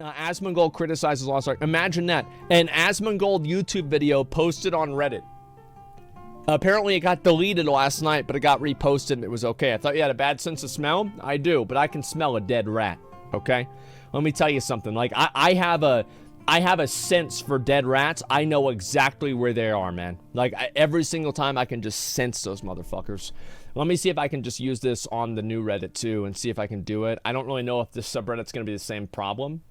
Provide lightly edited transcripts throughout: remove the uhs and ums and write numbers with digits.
Asmongold criticizes Lost Ark. Imagine that. An Asmongold YouTube video posted on Reddit. Apparently it got deleted last night, but it got reposted and it was okay. I thought you had a bad sense of smell. I do, but I can smell a dead rat. Okay? Let me tell you something. Like, I have a sense for dead rats. I know exactly where they are, man. Like, every single time I can just sense those motherfuckers. Let me see if I can just use this on the new Reddit too and see if I can do it. I don't really know if this subreddit's going to be the same problem.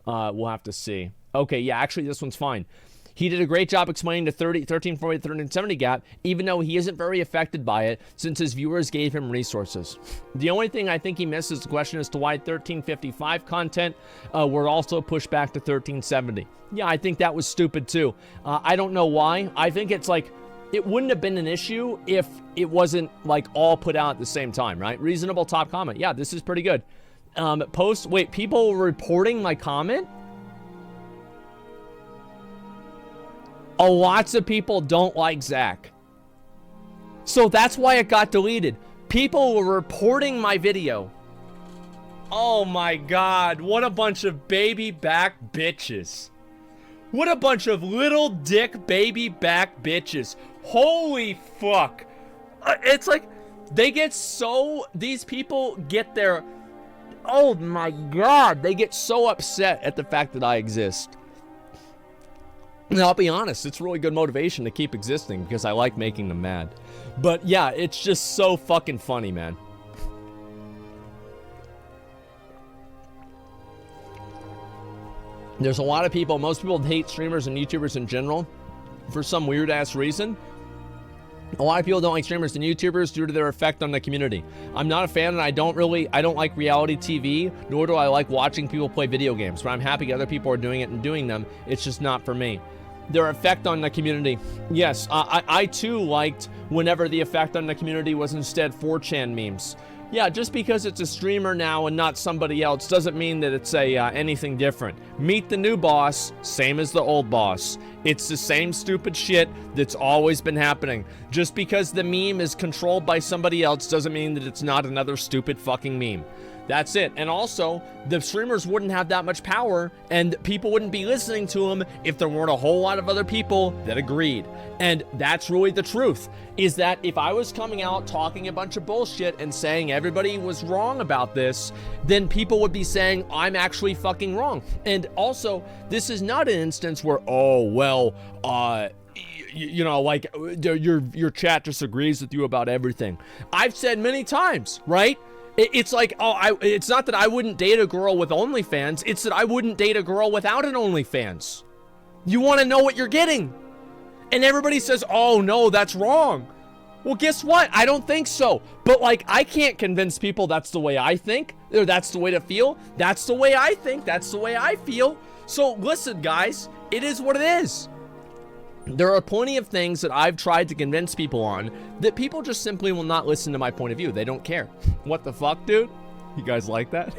We'll have to see. Okay, yeah, actually this one's fine. He did a great job explaining the 1348, 1370 gap, even though he isn't very affected by it since his viewers gave him resources. The only thing I think he missed is the question as to why 1355 content were also pushed back to 1370. Yeah, I think that was stupid too. I don't know why. I think it's like, it wouldn't have been an issue if it wasn't like all put out at the same time, right? Reasonable top comment. Yeah, this is pretty good. Wait, people reporting my comment? Lots of people don't like Zach. So that's why it got deleted. People were reporting my video. Oh my God, what a bunch of baby back bitches. What a bunch of little dick baby back bitches. Holy fuck. It's like, they get so, these people get their, oh my God, they get so upset at the fact that I exist. Now, I'll be honest, it's really good motivation to keep existing because I like making them mad. But yeah, it's just so fucking funny, man. There's a lot of people, most people hate streamers and YouTubers in general for some weird ass reason. A lot of people don't like streamers and YouTubers due to their effect on the community. I'm not a fan and I don't like reality TV, nor do I like watching people play video games, but I'm happy other people are doing it and doing them. It's just not for me. Their effect on the community. Yes, I too liked whenever the effect on the community was instead 4chan memes. Yeah, just because it's a streamer now and not somebody else doesn't mean that it's anything different. Meet the new boss, same as the old boss. It's the same stupid shit that's always been happening. Just because the meme is controlled by somebody else doesn't mean that it's not another stupid fucking meme. That's it. And also, the streamers wouldn't have that much power and people wouldn't be listening to them if there weren't a whole lot of other people that agreed. And that's really the truth, is that if I was coming out talking a bunch of bullshit and saying everybody was wrong about this, then people would be saying I'm actually fucking wrong. And also, this is not an instance where, oh, well, you know, like your chat disagrees with you about everything. I've said many times, right? It's like, oh, it's not that I wouldn't date a girl with OnlyFans. It's that I wouldn't date a girl without an OnlyFans. You want to know what you're getting. And everybody says, oh, no, that's wrong. Well, guess what? I don't think so. But, like, I can't convince people that's the way I think, or that's the way to feel. That's the way I think. That's the way I feel. So, listen, guys, it is what it is. There are plenty of things that I've tried to convince people on that people just simply will not listen to my point of view. They don't care. What the fuck, dude? You guys like that?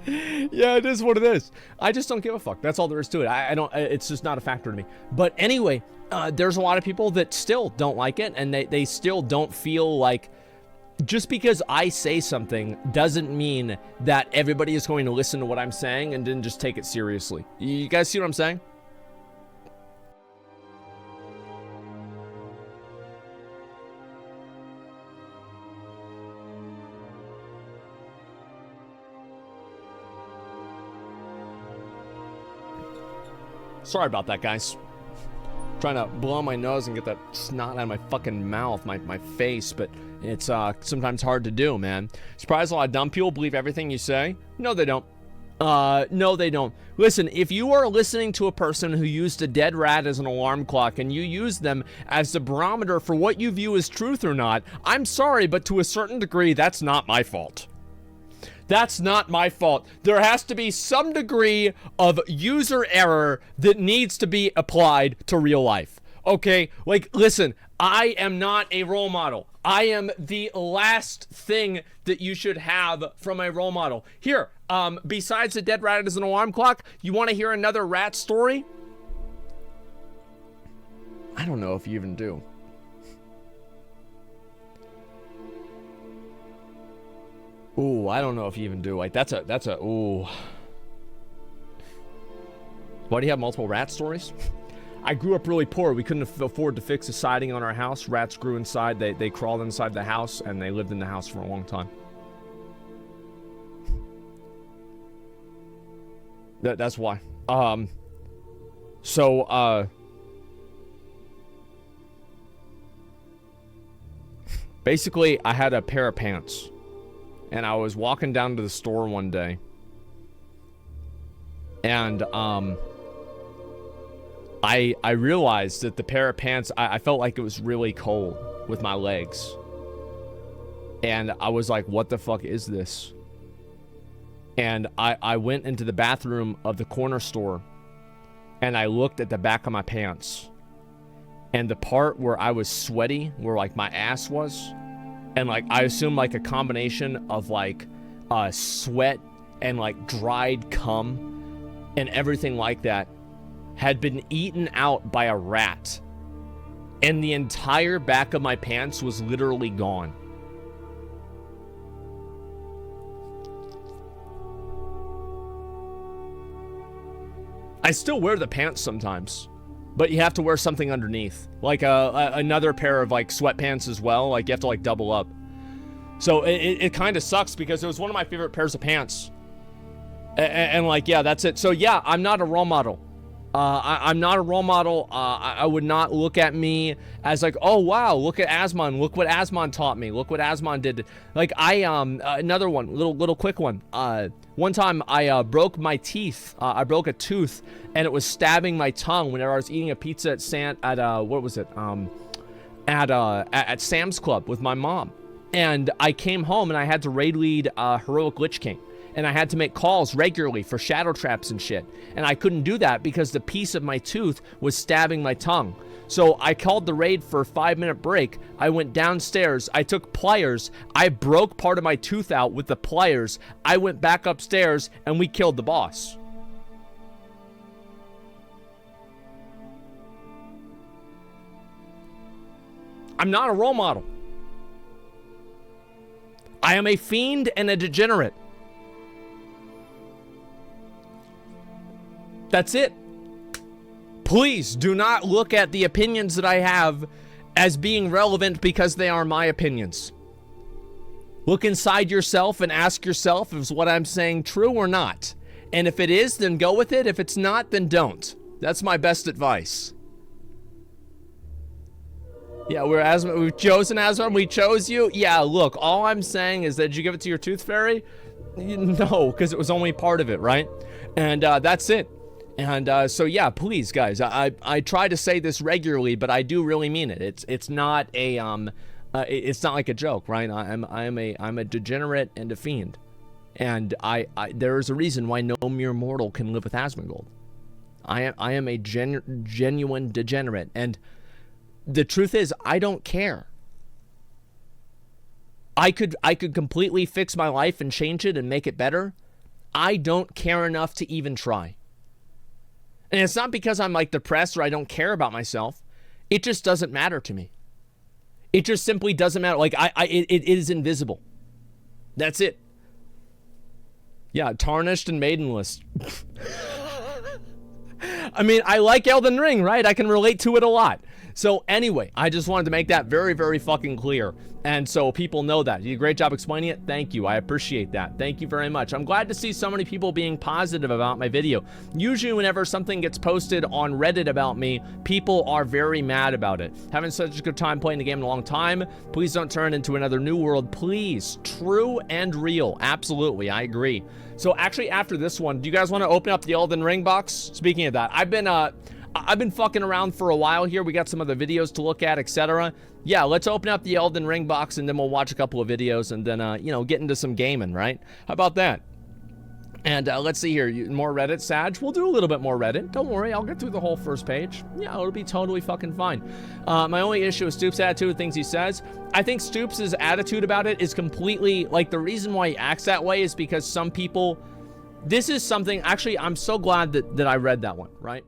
Yeah, it is what it is. I just don't give a fuck. That's all there is to it. I don't, it's just not a factor to me. But anyway, there's a lot of people that still don't like it, and they still don't feel like, just because I say something doesn't mean that everybody is going to listen to what I'm saying and then just take it seriously. You guys see what I'm saying? Sorry about that, guys. Trying to blow my nose and get that snot out of my fucking mouth, my face, but it's sometimes hard to do, man. Surprised a lot of dumb people believe everything you say. No, they don't. No, they don't. Listen, if you are listening to a person who used a dead rat as an alarm clock and you use them as the barometer for what you view as truth or not, I'm sorry, but to a certain degree, that's not my fault. That's not my fault. There has to be some degree of user error that needs to be applied to real life. Okay? Like, listen, I am not a role model. I am the last thing that you should have from a role model. Here, besides the dead rat as an alarm clock, you want to hear another rat story? I don't know if you even do. Ooh, I don't know if you even do. Like, that's a, ooh. Why do you have multiple rat stories? I grew up really poor. We couldn't afford to fix the siding on our house. Rats grew inside. They crawled inside the house, and they lived in the house for a long time. That's why. Basically, I had a pair of pants, and I was walking down to the store one day, and I realized that the pair of pants, I felt like it was really cold with my legs. And I was like, what the fuck is this? And I went into the bathroom of the corner store, and I looked at the back of my pants. And the part where I was sweaty, where like my ass was, and like I assume like a combination of like sweat and like dried cum and everything like that, had been eaten out by a rat, and the entire back of my pants was literally gone. I still wear the pants sometimes, but you have to wear something underneath, like another pair of like sweatpants as well. Like you have to like double up. So it kind of sucks because it was one of my favorite pairs of pants, and like, yeah, that's it. So yeah, I'm not a role model. I'm not a role model. I would not look at me as like, oh wow, look at Asmon. Look what Asmon taught me. Look what Asmon did. Like another one, little quick one. One time I broke my teeth. I broke a tooth, and it was stabbing my tongue whenever I was eating a pizza at Sam's Club with my mom. And I came home and I had to raid lead Heroic Lich King. And I had to make calls regularly for shadow traps and shit. And I couldn't do that because the piece of my tooth was stabbing my tongue. So I called the raid for a 5-minute break. I went downstairs. I took pliers. I broke part of my tooth out with the pliers. I went back upstairs and we killed the boss. I'm not a role model. I am a fiend and a degenerate. That's it. Please do not look at the opinions that I have as being relevant because they are my opinions. Look inside yourself and ask yourself, is what I'm saying true or not? And if it is, then go with it. If it's not, then don't. That's my best advice. Yeah, we've chosen Asmon. We chose you. Yeah, look, all I'm saying is that, did you give it to your tooth fairy? No, because it was only part of it, right? And that's it. And so yeah, please guys, I try to say this regularly, but I do really mean it. It's not a it's not like a joke, right? I'm a degenerate and a fiend, and there is a reason why no mere mortal can live with Asmongold. I am a genuine degenerate, and the truth is I don't care. I could completely fix my life and change it and make it better. I don't care enough to even try. And it's not because I'm like depressed or I don't care about myself. It just doesn't matter to me. It just simply doesn't matter. Like it is invisible. That's it. Yeah, tarnished and maidenless. I mean, I like Elden Ring, right? I can relate to it a lot. So anyway, I just wanted to make that very, very fucking clear. And so people know that. You did a great job explaining it. Thank you. I appreciate that. Thank you very much. I'm glad to see so many people being positive about my video. Usually whenever something gets posted on Reddit about me, people are very mad about it. Having such a good time playing the game in a long time. Please don't turn into another New World. Please. True and real. Absolutely. I agree. So actually after this one, do you guys want to open up the Elden Ring box? Speaking of that, I've been fucking around for a while here. We got some other videos to look at, etc. Yeah, let's open up the Elden Ring box and then we'll watch a couple of videos and then, you know, get into some gaming, right? How about that? And let's see here. More Reddit, Sag? We'll do a little bit more Reddit. Don't worry, I'll get through the whole first page. Yeah, it'll be totally fucking fine. My only issue with Stoops' attitude, things he says. I think Stoops' attitude about it is completely, like, the reason why he acts that way is because some people... This is something... Actually, I'm so glad that I read that one, right?